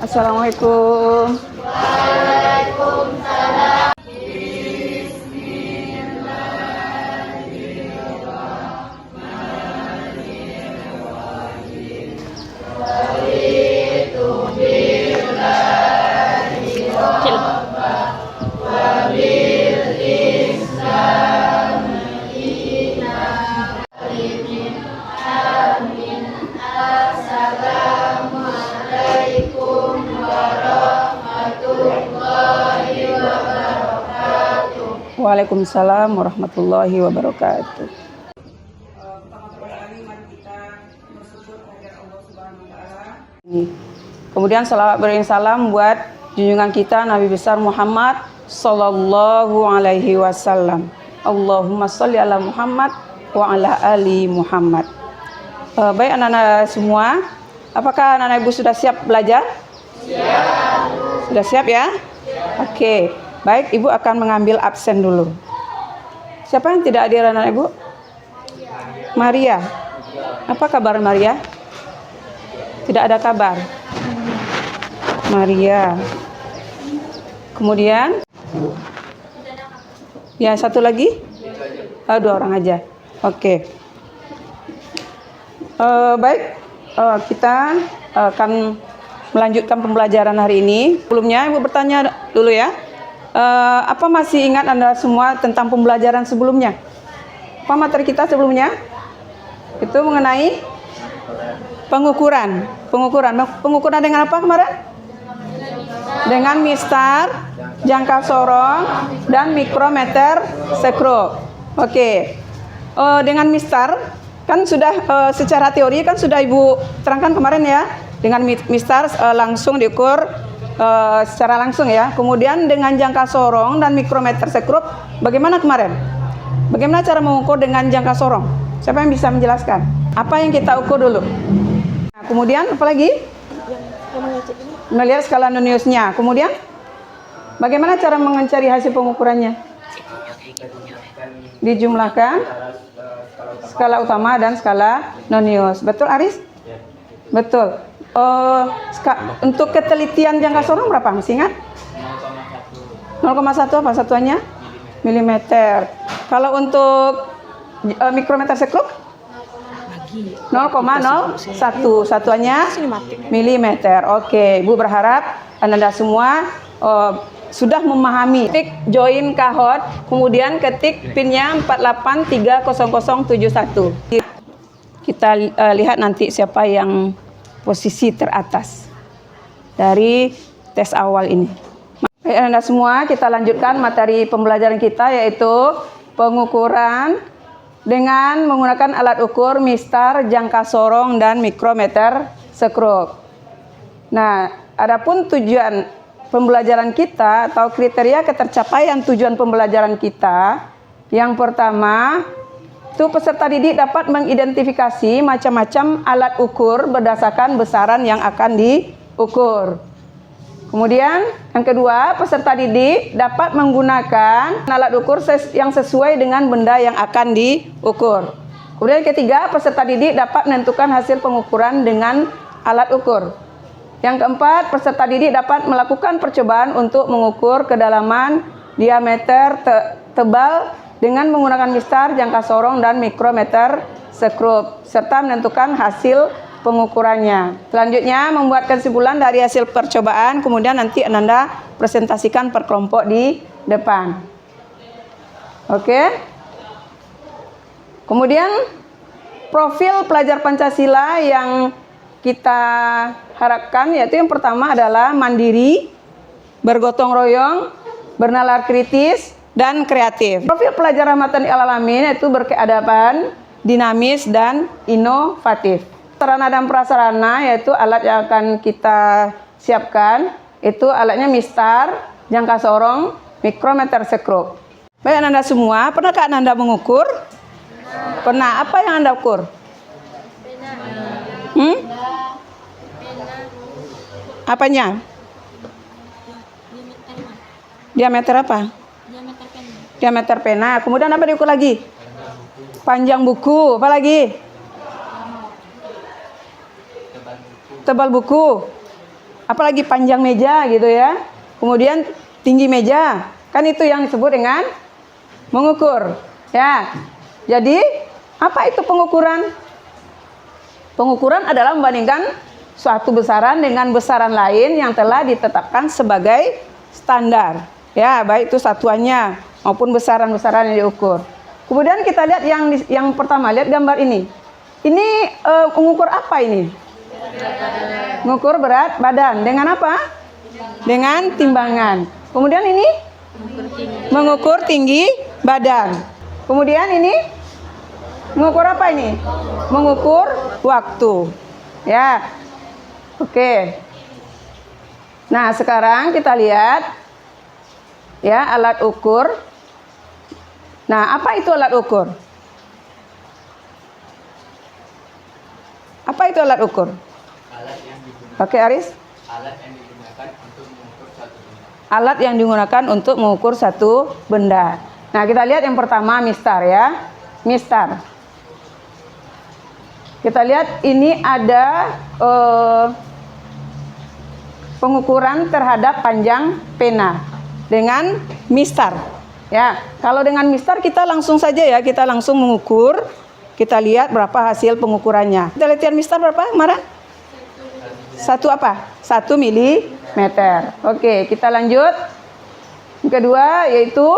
Assalamualaikum. Waalaikumsalam warahmatullahi wabarakatuh. Kemudian salawat beriring salam buat junjungan kita Nabi besar Muhammad sallallahu alaihi wasallam. Allahumma sholli ala Muhammad wa ala ali Muhammad. Baik anak-anak semua, apakah anak-anak ibu sudah siap belajar? Siap. Sudah siap ya? Oke. Baik, ibu akan mengambil absen dulu. Siapa yang tidak hadir anak ibu? Maria. Apa kabar Maria? Tidak ada kabar. Maria. Kemudian? Ya, satu lagi? Dua orang aja. Oke. Baik, kita akan melanjutkan pembelajaran hari ini. Sebelumnya ibu bertanya dulu ya. Apa masih ingat Anda semua tentang pembelajaran sebelumnya? Apa materi kita sebelumnya? Itu mengenai pengukuran. Pengukuran dengan apa kemarin? Dengan mistar, jangka sorong, dan mikrometer sekrup. Oke. Dengan mistar kan sudah secara teori kan sudah ibu terangkan kemarin ya. Dengan mistar langsung diukur secara langsung ya. Kemudian dengan jangka sorong dan mikrometer sekrup, bagaimana kemarin? Bagaimana cara mengukur dengan jangka sorong? Siapa yang bisa menjelaskan? Apa yang kita ukur dulu? Nah, kemudian apa lagi? Melihat skala Noniusnya. Kemudian bagaimana cara mencari hasil pengukurannya? Dijumlahkan skala utama dan skala Nonius. Betul Aris? Betul. Untuk ketelitian jangka sorong berapa? Masih ingat? 0,1 apa satuannya? Milimeter. Kalau untuk mikrometer sekrup? 0,01 satuannya milimeter. Oke, Ibu berharap Anda semua sudah memahami. Ketik join kahot, kemudian ketik pinnya 4830071. Kita lihat nanti siapa yang posisi teratas dari tes awal ini. Baik Anda semua, kita lanjutkan materi pembelajaran kita yaitu pengukuran dengan menggunakan alat ukur mistar, jangka sorong, dan mikrometer sekrup. Nah, adapun tujuan pembelajaran kita atau kriteria ketercapaian tujuan pembelajaran kita, yang pertama itu peserta didik dapat mengidentifikasi macam-macam alat ukur berdasarkan besaran yang akan diukur. Kemudian yang kedua, peserta didik dapat menggunakan alat ukur yang sesuai dengan benda yang akan diukur. Kemudian yang ketiga, peserta didik dapat menentukan hasil pengukuran dengan alat ukur. Yang keempat, peserta didik dapat melakukan percobaan untuk mengukur kedalaman, diameter, tebal dengan menggunakan mistar, jangka sorong, dan mikrometer sekrup, serta menentukan hasil pengukurannya. Selanjutnya, membuat kesimpulan dari hasil percobaan, kemudian nanti Anda presentasikan per kelompok di depan. Oke. Kemudian, profil pelajar Pancasila yang kita harapkan, yaitu yang pertama adalah mandiri, bergotong royong, bernalar kritis, dan kreatif. Profil pelajar rahmatan lil alamin yaitu berkeadaban, dinamis, dan inovatif. Sarana dan prasarana yaitu alat yang akan kita siapkan, itu alatnya mistar, jangka sorong, mikrometer sekrup. Baik Anda semua, pernahkah Anda mengukur? Pernah. Apa yang Anda ukur? Apanya? Diameter apa? Diameter pena. Kemudian apa diukur lagi? Panjang buku. Apa lagi? Tebal buku. apalagi panjang meja gitu ya. Kemudian tinggi meja. Kan itu yang disebut dengan mengukur. Ya. Jadi, apa itu pengukuran? Pengukuran adalah membandingkan suatu besaran dengan besaran lain yang telah ditetapkan sebagai standar. Ya, baik itu satuannya maupun besaran-besaran yang diukur. Kemudian kita lihat yang pertama, lihat gambar ini. Ini mengukur apa ini? Mengukur berat badan. Dengan apa? Dengan timbangan. Kemudian ini? Mengukur tinggi badan. Kemudian ini? Mengukur apa ini? Mengukur waktu. Ya. Oke. Nah, sekarang kita lihat ya alat ukur. Nah, apa itu alat ukur? Apa itu alat ukur? Alat yang digunakan. Oke, Aris. Alat yang digunakan untuk mengukur satu benda. Alat yang digunakan untuk mengukur satu benda. Nah, kita lihat yang pertama mistar ya. Mistar. Kita lihat ini ada pengukuran terhadap panjang pena dengan mistar. Ya, kalau dengan mistar kita langsung saja ya, kita langsung mengukur. Kita lihat berapa hasil pengukurannya. Kita lihat mistar berapa, Mara? Satu apa? 1 milimeter. Oke, kita lanjut. Yang kedua yaitu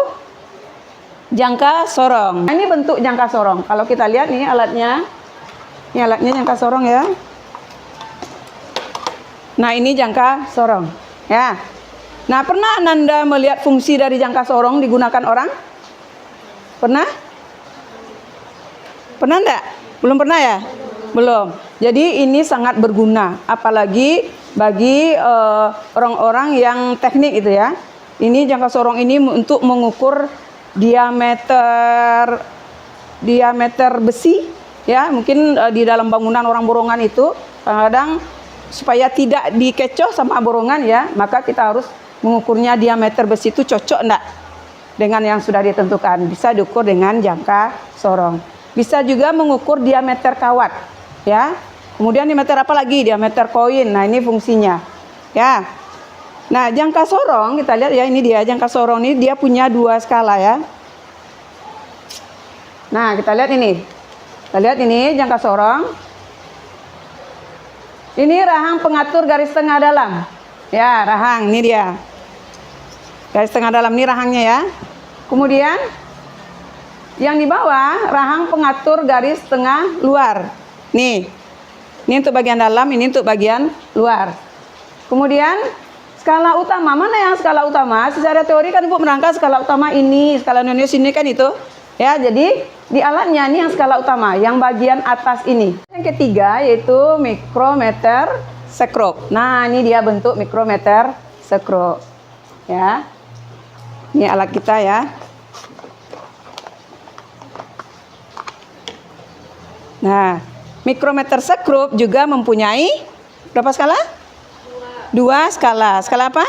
jangka sorong. Nah, ini bentuk jangka sorong. Kalau kita lihat nih alatnya. Ini alatnya jangka sorong ya. Nah, ini jangka sorong. Ya. Nah, pernah Ananda melihat fungsi dari jangka sorong digunakan orang? Pernah? Pernah enggak? Belum pernah ya? Belum. Jadi ini sangat berguna, apalagi bagi orang-orang yang teknik itu ya. Ini jangka sorong ini untuk mengukur diameter besi ya. Mungkin di dalam bangunan orang borongan itu kadang-kadang supaya tidak dikecoh sama borongan ya, maka kita harus mengukurnya diameter besi itu cocok enggak dengan yang sudah ditentukan. Bisa diukur dengan jangka sorong. Bisa juga mengukur diameter kawat ya. Kemudian diameter apa lagi? Diameter koin. Nah, ini fungsinya. Ya. Nah, jangka sorong kita lihat ya, ini dia jangka sorong ini dia punya 2 skala ya. Nah, kita lihat ini. Kita lihat ini jangka sorong. Ini rahang pengatur garis tengah dalam. Ya, rahang ini dia. Garis tengah dalam ini rahangnya ya. Kemudian yang di bawah rahang pengatur garis tengah luar. Nih. Ini untuk bagian dalam, ini untuk bagian luar. Kemudian skala utama, mana yang skala utama? Secara teori kan Ibu merangkai skala utama ini, skala nonius ini kan itu. Ya, jadi di alatnya ini yang skala utama, yang bagian atas ini. Yang ketiga yaitu mikrometer sekrup. Nah, ini dia bentuk mikrometer sekrup. Ya. Ini alat kita ya. Nah, mikrometer sekrup juga mempunyai berapa skala? 2 skala. Skala apa?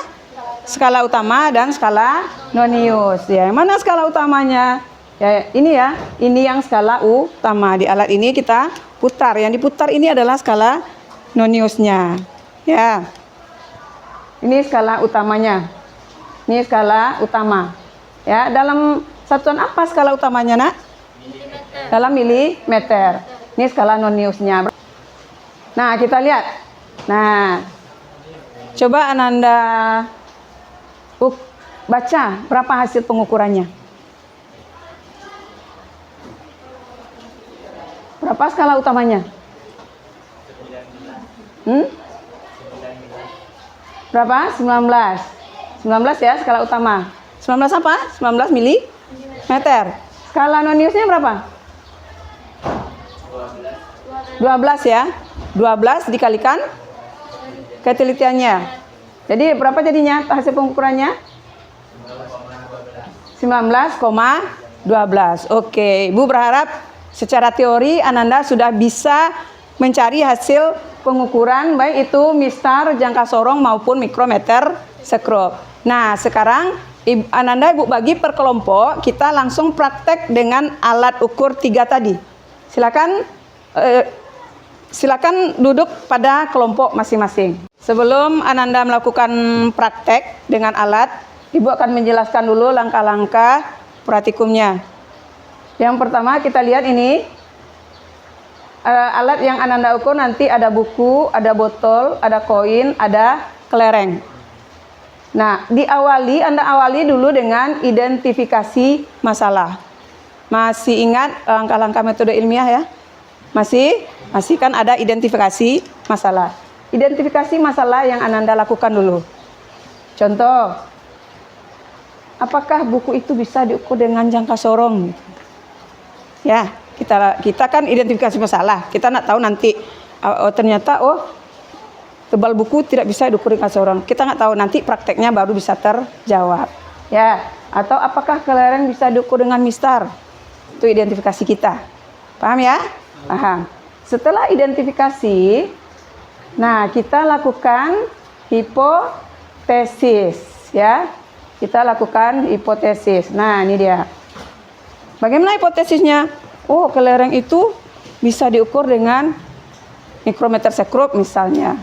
Skala utama dan skala nonius. Ya, mana skala utamanya? Ya, ini ya. Ini yang skala utama. Di alat ini kita putar. Yang diputar ini adalah skala noniusnya. Ya. Ini skala utamanya. Ini skala utama. Ya, dalam satuan apa skala utamanya, Nak? Milimeter. Dalam milimeter. Ini skala noniusnya. Nah, kita lihat. Nah, coba Ananda baca berapa hasil pengukurannya. Berapa skala utamanya? 19. Berapa? 19. 19 ya skala utama. 19 apa? 19 milimeter. Skala noniusnya berapa? 12 ya. 12 dikalikan ketelitiannya. Jadi berapa jadinya hasil pengukurannya? 19,12. Oke, Ibu berharap secara teori Ananda sudah bisa mencari hasil pengukuran baik itu mistar, jangka sorong maupun mikrometer sekrup. Nah, sekarang Ananda Ibu bagi per kelompok, kita langsung praktek dengan alat ukur 3 tadi. Silakan duduk pada kelompok masing-masing. Sebelum Ananda melakukan praktek dengan alat, Ibu akan menjelaskan dulu langkah-langkah praktikumnya. Yang pertama kita lihat ini, alat yang Ananda ukur nanti ada buku, ada botol, ada koin, ada kelereng. Nah, Anda awali dulu dengan identifikasi masalah. Masih ingat langkah-langkah metode ilmiah ya? Masih kan ada identifikasi masalah. Identifikasi masalah yang Ananda lakukan dulu. Contoh, apakah buku itu bisa diukur dengan jangka sorong? Ya, kita kan identifikasi masalah. Kita nak tahu nanti ternyata tebal buku tidak bisa diukur dengan sorong. Kita nggak tahu, nanti prakteknya baru bisa terjawab. Ya, atau apakah kelereng bisa diukur dengan mistar? Itu identifikasi kita. Paham ya? Paham. Setelah identifikasi, nah kita lakukan hipotesis ya. Kita lakukan hipotesis. Nah, ini dia. Bagaimana hipotesisnya? Oh, kelereng itu bisa diukur dengan mikrometer sekrup misalnya.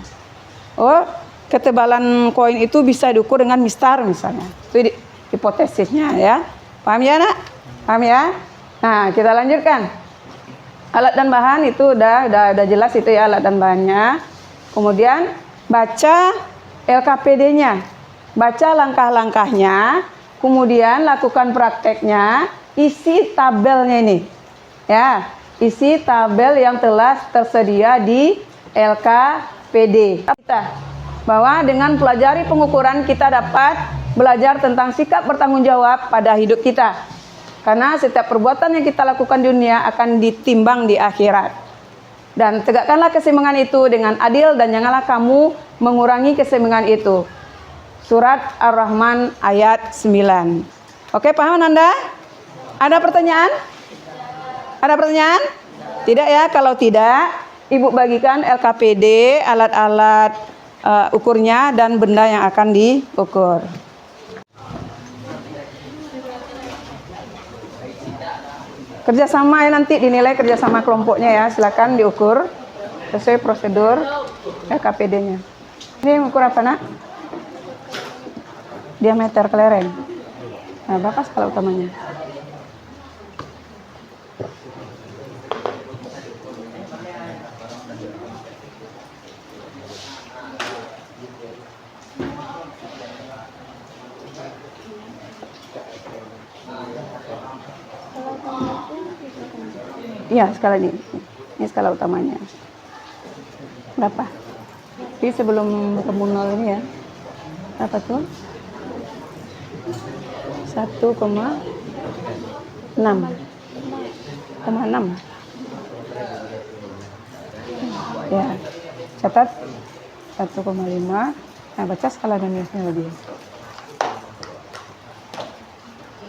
Oh, ketebalan koin itu bisa diukur dengan mistar misalnya. Itu hipotesisnya ya. Paham ya, Nak? Paham ya? Nah, kita lanjutkan. Alat dan bahan itu udah jelas itu ya, alat dan bahannya. Kemudian baca LKPD-nya. Baca langkah-langkahnya, kemudian lakukan prakteknya, isi tabelnya ini. Ya, isi tabel yang telah tersedia di LKPD. Bahwa dengan pelajari pengukuran kita dapat belajar tentang sikap bertanggung jawab pada hidup kita. Karena setiap perbuatan yang kita lakukan di dunia akan ditimbang di akhirat. Dan tegakkanlah keseimbangan itu dengan adil dan janganlah kamu mengurangi keseimbangan itu. Surat Ar-Rahman ayat 9. Oke, paham Anda? Ada pertanyaan? Ada pertanyaan? Tidak ya? Kalau tidak, Ibu bagikan LKPD, alat-alat ukurnya dan benda yang akan diukur. Kerjasama ya, nanti dinilai kerjasama kelompoknya ya. Silakan diukur sesuai prosedur LKPD-nya. Ini ukur apa, Nak? Diameter kelereng. Nah, berapa skala utamanya? Iya, skala ini. Ini skala utamanya. Berapa? Jadi sebelum ketemu 0 ini ya. Berapa tuh? 1,6. Ya, catat 1,5. Nah, baca skala Gaussian lagi.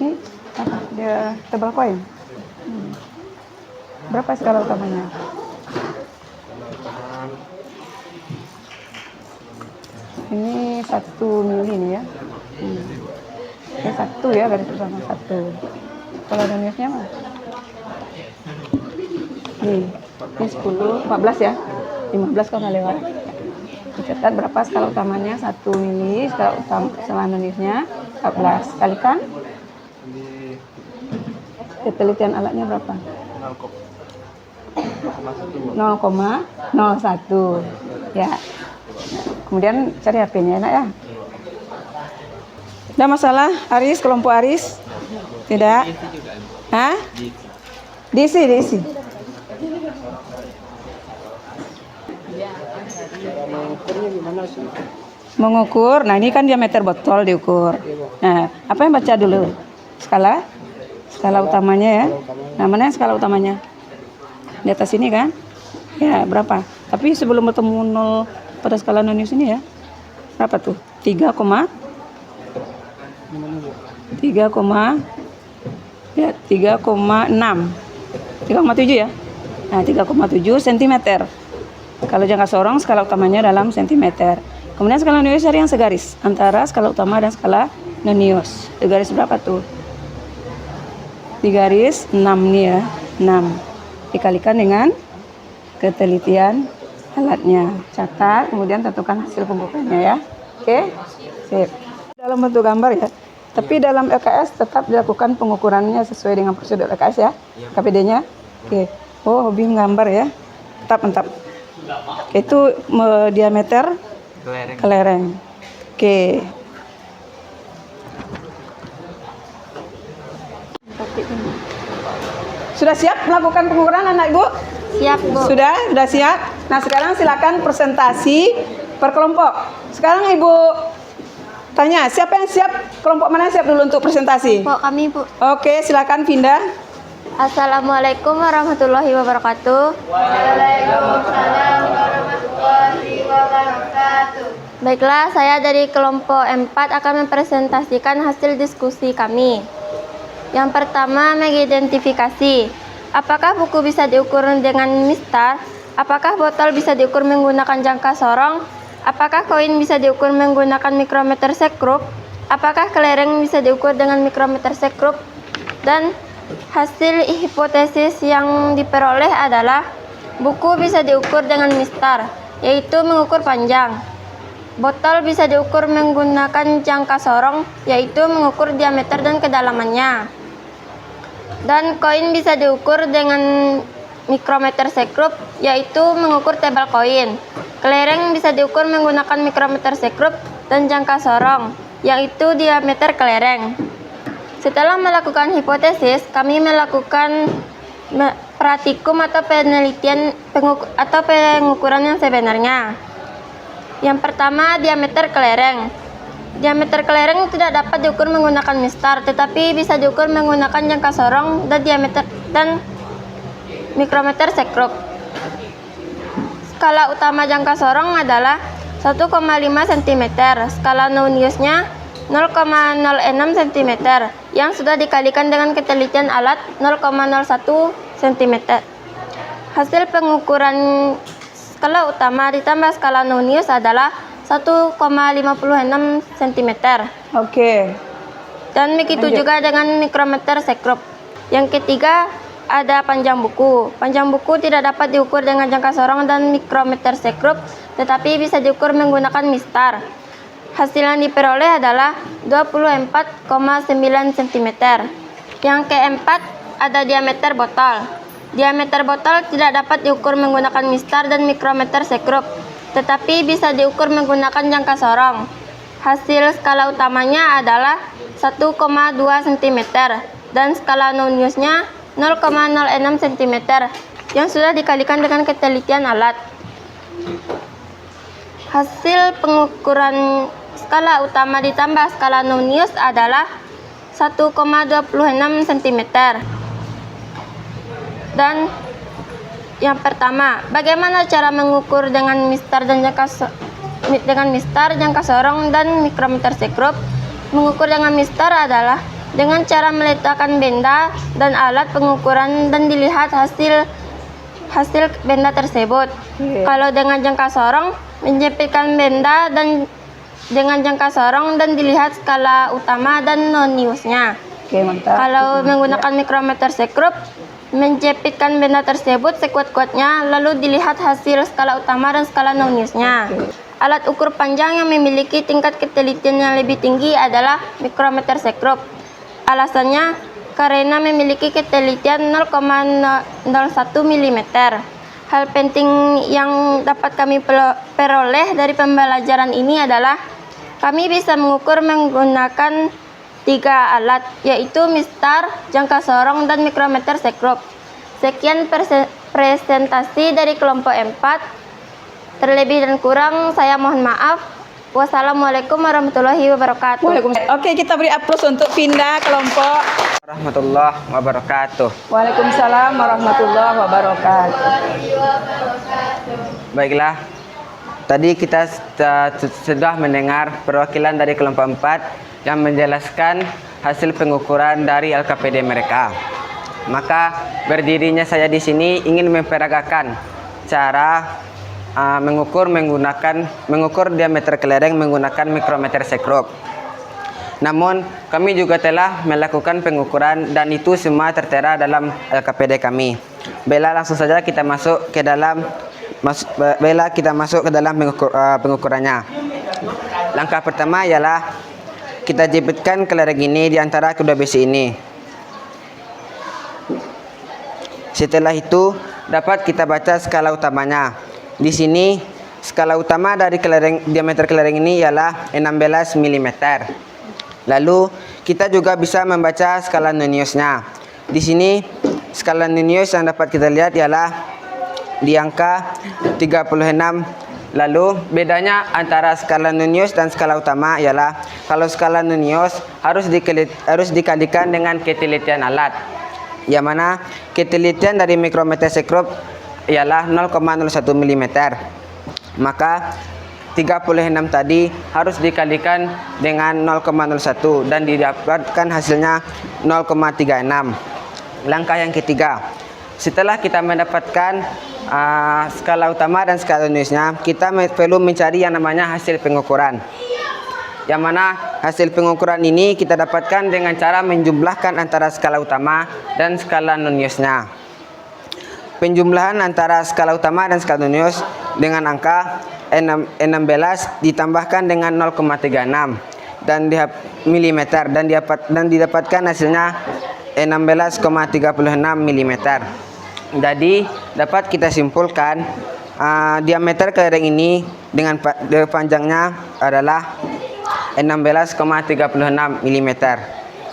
Ini apa? Dia tebal koin. Berapa skala utamanya? Ini 1 mili nih ya. Ini 1 ya, garis utama 1. Kalau Gaussiannya mah? Nih, ini 10, 14 ya. 15 kalau nggak lewat. Dicatat berapa skala utamanya? 1 mili, skala Gaussiannya 14. Kalikan. Ketelitian alatnya berapa? 0,01 ya. Kemudian cari HP-nya, enak ya. Ada masalah Aris, kelompok Aris? Tidak? Hah? DC. Mengukur, nah ini kan diameter botol diukur. Nah, apa yang baca dulu? Skala utamanya ya. Nah, mana yang skala utamanya? Di atas ini kan? Ya, berapa? Tapi sebelum bertemu 0 pada skala Gaussian ini ya. Berapa tuh? 3,6 3,7 ya. Nah, 3,7 cm. Kalau jangka sorong skala utamanya dalam cm. Kemudian skala Gaussian cari yang segaris antara skala utama dan skala Gaussian. Di garis berapa tuh? Di garis 6 nih ya. 6 dikalikan dengan ketelitian alatnya. Catat, kemudian tentukan hasil pengukurannya ya. Oke, sip. Dalam bentuk gambar ya. Tapi dalam LKS tetap dilakukan pengukurannya sesuai dengan prosedur LKS ya, KPD-nya. Oke. Oh, hobi menggambar ya. Mantap. Itu diameter kelereng. Oke. Sudah siap melakukan pengukuran anak Ibu? Siap, Bu. Sudah siap. Nah, sekarang silakan presentasi per kelompok. Sekarang Ibu tanya, siapa yang siap? Kelompok mana yang siap dulu untuk presentasi? Bu, kami, Bu. Oke, silakan Vinda. Assalamualaikum warahmatullahi wabarakatuh. Waalaikumsalam warahmatullahi wabarakatuh. Baiklah, saya dari kelompok 4 akan mempresentasikan hasil diskusi kami. Yang pertama, mengidentifikasi. Apakah buku bisa diukur dengan mistar? Apakah botol bisa diukur menggunakan jangka sorong? Apakah koin bisa diukur menggunakan mikrometer sekrup? Apakah kelereng bisa diukur dengan mikrometer sekrup? Dan hasil hipotesis yang diperoleh adalah buku bisa diukur dengan mistar, yaitu mengukur panjang. Botol bisa diukur menggunakan jangka sorong, yaitu mengukur diameter dan kedalamannya. Dan koin bisa diukur dengan mikrometer sekrup, yaitu mengukur tebal koin. Kelereng bisa diukur menggunakan mikrometer sekrup dan jangka sorong, yaitu diameter kelereng. Setelah melakukan hipotesis, kami melakukan praktikum atau penelitian atau pengukuran yang sebenarnya. Yang pertama, diameter kelereng. Diameter kelereng tidak dapat diukur menggunakan mistar, tetapi bisa diukur menggunakan jangka sorong dan diameter dan mikrometer sekrup. Skala utama jangka sorong adalah 1,5 cm. Skala Noniusnya 0,06 cm yang sudah dikalikan dengan ketelitian alat 0,01 cm. Hasil pengukuran skala utama ditambah skala Nonius adalah 1,56 cm. Oke. Dan begitu juga dengan mikrometer sekrup. Yang ketiga, ada panjang buku. Panjang buku tidak dapat diukur dengan jangka sorong dan mikrometer sekrup, tetapi bisa diukur menggunakan mistar. Hasil yang diperoleh adalah 24,9 cm. Yang keempat, ada diameter botol. Diameter botol tidak dapat diukur menggunakan mistar dan mikrometer sekrup, tetapi bisa diukur menggunakan jangka sorong. Hasil skala utamanya adalah 1,2 cm dan skala Noniusnya 0,06 cm yang sudah dikalikan dengan ketelitian alat. Hasil pengukuran skala utama ditambah skala Nonius adalah 1,26 cm. Dan yang pertama, bagaimana cara mengukur dengan mistar jangka sorong dan mikrometer sekrup? Mengukur dengan mistar adalah dengan cara meletakkan benda dan alat pengukuran dan dilihat hasil benda tersebut. Kalau dengan jangka sorong, menjepitkan benda dan dengan jangka sorong dan dilihat skala utama dan Noniusnya. Oke, mantap. Kalau menggunakan mikrometer sekrup, menjepitkan benda tersebut sekuat-kuatnya, lalu dilihat hasil skala utama dan skala Noniusnya. Alat ukur panjang yang memiliki tingkat ketelitian yang lebih tinggi adalah mikrometer sekrup. Alasannya karena memiliki ketelitian 0,01 mm. Hal penting yang dapat kami peroleh dari pembelajaran ini adalah kami bisa mengukur menggunakan 3 alat, yaitu mistar, jangka sorong, dan mikrometer sekrup. Sekian presentasi dari kelompok 4. Terlebih dan kurang saya mohon maaf. Wassalamualaikum warahmatullahi wabarakatuh. Waalaikumsalam. Oke, kita beri aplaus untuk Vinda kelompok. Warahmatullahi wabarakatuh. Waalaikumsalam warahmatullahi wabarakatuh. Baiklah, tadi kita sudah mendengar perwakilan dari kelompok 4 yang menjelaskan hasil pengukuran dari LKPD mereka. Maka berdirinya saya di sini ingin memperagakan cara mengukur diameter kelereng menggunakan mikrometer sekrup. Namun kami juga telah melakukan pengukuran dan itu semua tertera dalam LKPD kami. Baiklah, langsung saja kita masuk ke dalam baiklah kita masuk ke dalam pengukurannya. Langkah pertama ialah kita jepitkan kelereng ini di antara kedua besi ini. Setelah itu dapat kita baca skala utamanya. Di sini skala utama dari diameter kelereng ini ialah 16 mm. Lalu kita juga bisa membaca skala Noniusnya. Di sini skala Nonius yang dapat kita lihat ialah di angka 36. Lalu bedanya antara skala Nonius dan skala utama ialah kalau skala Nonius harus dikalikan dengan ketelitian alat, yang mana ketelitian dari mikrometer sekrup ialah 0,01 mm. Maka 36 tadi harus dikalikan dengan 0,01 dan didapatkan hasilnya 0,36. Langkah yang ketiga, setelah kita mendapatkan skala utama dan skala Noniusnya, kita perlu mencari yang namanya hasil pengukuran. Yang mana hasil pengukuran ini kita dapatkan dengan cara menjumlahkan antara skala utama dan skala Noniusnya. Penjumlahan antara skala utama dan skala Nonius dengan angka 16 ditambahkan dengan 0,36 dan mm dan didapatkan hasilnya 16,36 mm. Jadi dapat kita simpulkan diameter kelereng ini dengan panjangnya adalah 16,36 mm.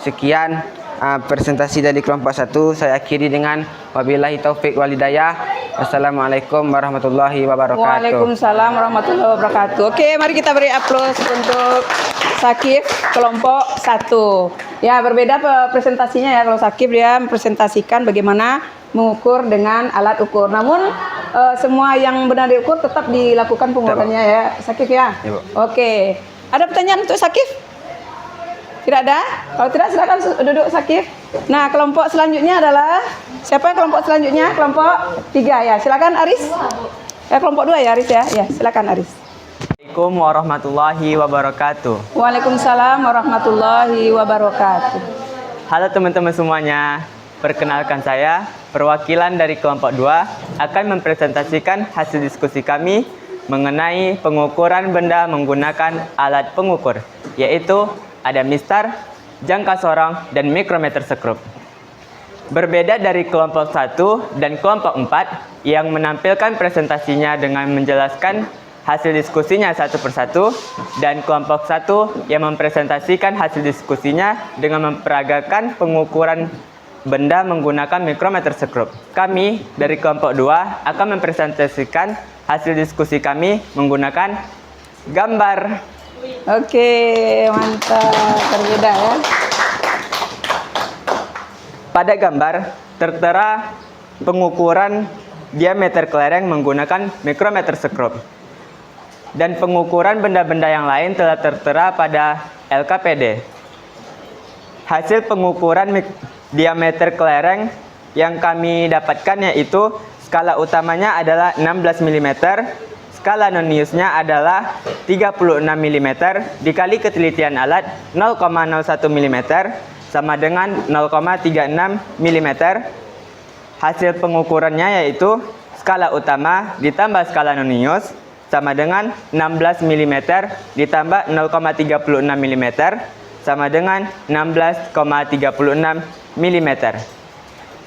Sekian presentasi dari kelompok 1. Saya akhiri dengan wabillahi taufik walhidayah. Wassalamualaikum warahmatullahi wabarakatuh. Waalaikumsalam warahmatullahi wabarakatuh. Oke, mari kita beri aplaus untuk Sakif kelompok 1. Ya, berbeda presentasinya ya. Kalau Sakif dia mempresentasikan bagaimana mengukur dengan alat ukur. Namun semua yang benar diukur tetap dilakukan pengukurannya ya, Sakif ya. Ya, Bu. Oke. Ada pertanyaan untuk Sakif? Tidak ada? Kalau tidak silakan duduk Sakif. Nah, kelompok selanjutnya adalah siapa yang kelompok selanjutnya? Kelompok 3 ya. Silakan Aris. Kelompok 2 ya Aris ya. Ya, silakan Aris. Assalamualaikum warahmatullahi wabarakatuh. Waalaikumsalam warahmatullahi wabarakatuh. Halo teman-teman semuanya. Perkenalkan saya, perwakilan dari kelompok 2 akan mempresentasikan hasil diskusi kami mengenai pengukuran benda menggunakan alat pengukur, yaitu ada mistar, jangka sorong, dan mikrometer sekrup. Berbeda dari kelompok 1 dan kelompok 4 yang menampilkan presentasinya dengan menjelaskan hasil diskusinya satu persatu, dan kelompok 1 yang mempresentasikan hasil diskusinya dengan memperagakan pengukuran benda menggunakan mikrometer sekrup. Kami dari kelompok 2 akan mempresentasikan hasil diskusi kami menggunakan gambar. Oke, mantap. Berbeda ya. Pada gambar tertera pengukuran diameter kelereng menggunakan mikrometer sekrup. Dan pengukuran benda-benda yang lain telah tertera pada LKPD. Hasil pengukuran diameter kelereng yang kami dapatkan yaitu skala utamanya adalah 16 mm, skala Noniusnya adalah 36 mm dikali ketelitian alat 0,01 mm sama dengan 0,36 mm. Hasil pengukurannya yaitu skala utama ditambah skala Nonius sama dengan 16 mm ditambah 0,36 mm sama dengan 16,36 mm.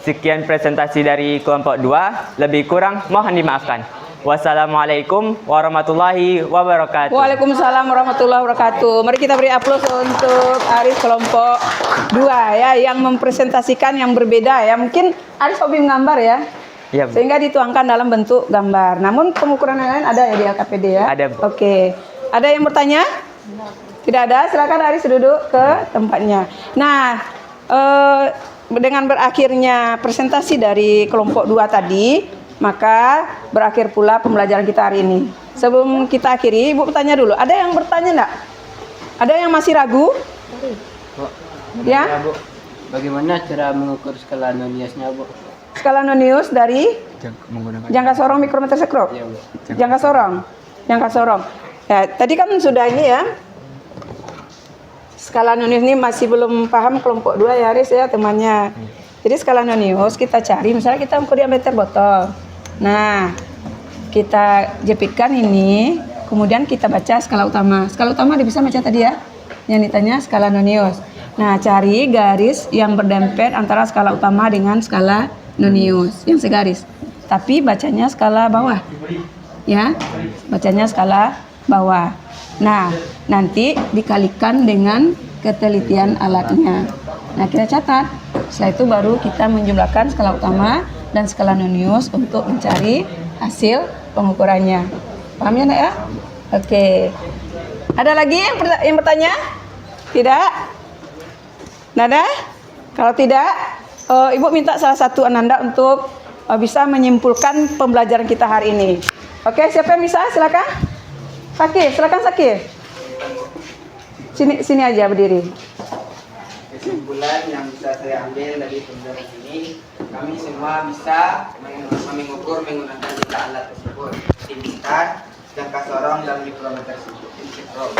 Sekian presentasi dari kelompok 2, lebih kurang mohon dimaafkan. Wassalamualaikum warahmatullahi wabarakatuh. Waalaikumsalam warahmatullahi wabarakatuh. Mari kita beri aplaus untuk Aris kelompok 2 ya, yang mempresentasikan yang berbeda ya. Mungkin Aris hobi menggambar ya. Ya, Bu. Sehingga dituangkan dalam bentuk gambar. Namun pengukuran yang lain ada ya di LKPD ya? Ada, Bu. Oke. Ada yang bertanya? Tidak ada, silakan Aris duduk ke tempatnya. Nah, dengan berakhirnya presentasi dari kelompok 2 tadi, maka berakhir pula pembelajaran kita hari ini. Sebelum kita akhiri, Ibu bertanya dulu. Ada yang bertanya enggak? Ada yang masih ragu? Bu, Ya? Bu, bagaimana cara mengukur skala Noniusnya, Bu? Skala Nonius dari Menggunakan jangka sorong mikrometer sekrup. Iya, Bu. Jangka sorong. Jangka sorong. Ya, tadi kan sudah ini ya. Skala Nonius ini masih belum paham kelompok 2 ya Aris ya temannya. Jadi skala Nonius kita cari, misalnya kita ukur diameter botol. Nah, kita jepitkan ini, kemudian kita baca skala utama. Skala utama udah bisa baca tadi ya, yang ditanya skala nonius. Nah, cari garis yang berdempet antara skala utama dengan skala nonius, yang segaris. Tapi bacanya skala bawah, ya, bacanya skala bawah. Nah, nanti dikalikan dengan ketelitian alatnya. Nah, kita catat. Setelah itu baru kita menjumlahkan skala utama dan skala nonius untuk mencari hasil pengukurannya. Paham ya, Nak ya? Oke. Ada lagi yang bertanya? Tidak? Nada? Kalau tidak, Ibu minta salah satu Ananda untuk bisa menyimpulkan pembelajaran kita hari ini. Oke, siapa yang bisa? Silakan. Sakir, silakan Sakir. Sini aja berdiri. Kesimpulan yang bisa saya ambil dari pembelajaran ini, kami semua bisa mengukur menggunakan tiga alat tersebut, tingkat, jangka sorong, dan mikrometer sikro.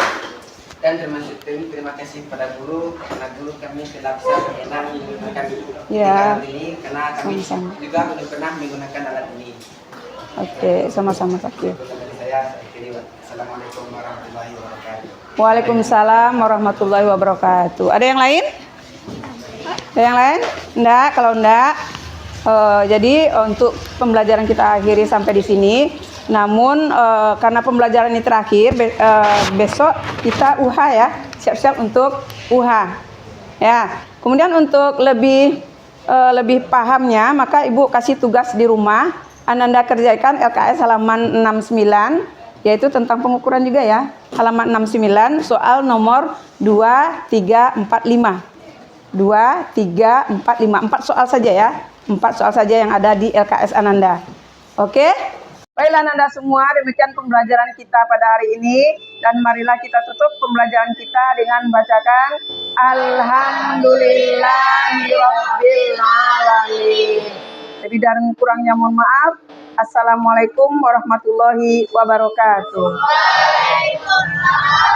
Dan terima kasih pada guru, karena guru kami telah bisa mengenal menggunakan tiga alat ini, karena kami juga belum pernah menggunakan alat ini. Oke, sama-sama Sakir. Saya akhiri. Assalamualaikum warahmatullahi wabarakatuh. Waalaikumsalam warahmatullahi wabarakatuh. Ada yang lain? Ada yang lain? Enggak, kalau enggak. Jadi untuk pembelajaran kita akhiri sampai di sini. Namun karena pembelajaran ini terakhir, besok kita UH ya, siap-siap untuk UH. Ya. Kemudian untuk lebih pahamnya, maka Ibu kasih tugas di rumah. Ananda kerjakan LKS halaman 69, yaitu tentang pengukuran juga ya. Halaman 69, soal nomor 2, 3, 4, 5. 2, 3, 4, 5. 4 soal saja ya. 4 soal saja yang ada di LKS Ananda. Oke? Baiklah Ananda semua, demikian pembelajaran kita pada hari ini. Dan marilah kita tutup pembelajaran kita dengan membacakan Alhamdulillahirabbil alamin. Lebih dan kurangnya mohon maaf. Assalamualaikum warahmatullahi wabarakatuh. Waalaikumsalam.